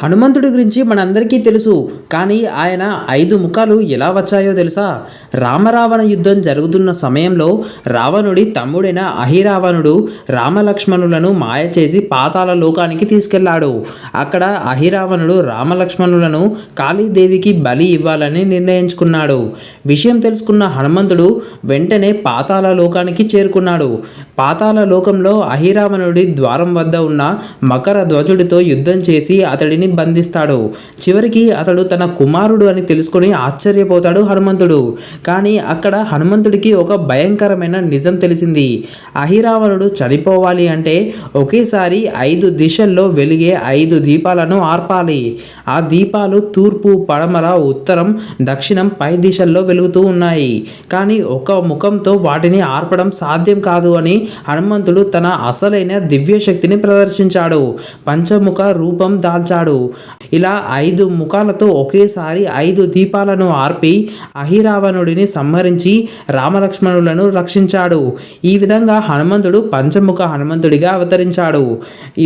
హనుమంతుడి గురించి మనందరికీ తెలుసు. కానీ ఆయన 5 ముఖాలు ఎలా వచ్చాయో తెలుసా? రామరావణ యుద్ధం జరుగుతున్న సమయంలో రావణుడి తమ్ముడైన అహిరావణుడు రామలక్ష్మణులను మాయ చేసి పాతాళ లోకానికి తీసుకెళ్లాడు. అక్కడ అహిరావణుడు రామలక్ష్మణులను కాళీదేవికి బలి ఇవ్వాలని నిర్ణయించుకున్నాడు. విషయం తెలుసుకున్న హనుమంతుడు వెంటనే పాతాళ లోకానికి చేరుకున్నాడు. పాతాళ లోకంలో అహిరావణుడి ద్వారం వద్ద ఉన్న మకర ధ్వజుడితో యుద్ధం చేసి అతడిని బంధిస్తాడు. చివరికి అతడు తన కుమారుడు అని తెలుసుకొని ఆశ్చర్యపోతాడు హనుమంతుడు. కానీ అక్కడ హనుమంతుడికి ఒక భయంకరమైన నిజం తెలిసింది. అహిరావణుడు చనిపోవాలి అంటే ఒకేసారి 5 దిశల్లో వెలిగే 5 దీపాలను ఆర్పాలి. ఆ దీపాలు తూర్పు, పడమర, ఉత్తరం, దక్షిణం పై దిశల్లో వెలుగుతూ ఉన్నాయి. కానీ ఒక ముఖంతో వాటిని ఆర్పడం సాధ్యం కాదు అని హనుమంతుడు తన అసలైన దివ్యశక్తిని ప్రదర్శించాడు. పంచముఖ రూపం దాల్చాడు. ఇలా 5 ముఖాలతో ఒకేసారి 5 దీపాలను ఆర్పి అహిరావణుడిని సంహరించి రామలక్ష్మణులను రక్షించాడు. ఈ విధంగా హనుమంతుడు పంచముఖ హనుమంతుడిగా అవతరించాడు.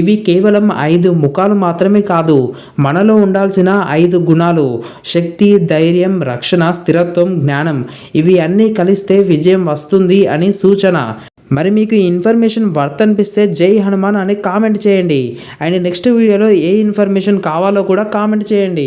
ఇవి కేవలం 5 ముఖాలు మాత్రమే కాదు, మనలో ఉండాల్సిన 5 గుణాలు: శక్తి, ధైర్యం, రక్షణ, స్థిరత్వం, జ్ఞానం. ఇవి అన్నీ కలిస్తే విజయం వస్తుంది అని సూచన. మరి మీకు ఈ ఇన్ఫర్మేషన్ వర్త్ అనిపిస్తే జై హనుమాన్ అని కామెంట్ చేయండి. అండ్ నెక్స్ట్ వీడియోలో ఏ ఇన్ఫర్మేషన్ కావాలో కూడా కామెంట్ చేయండి.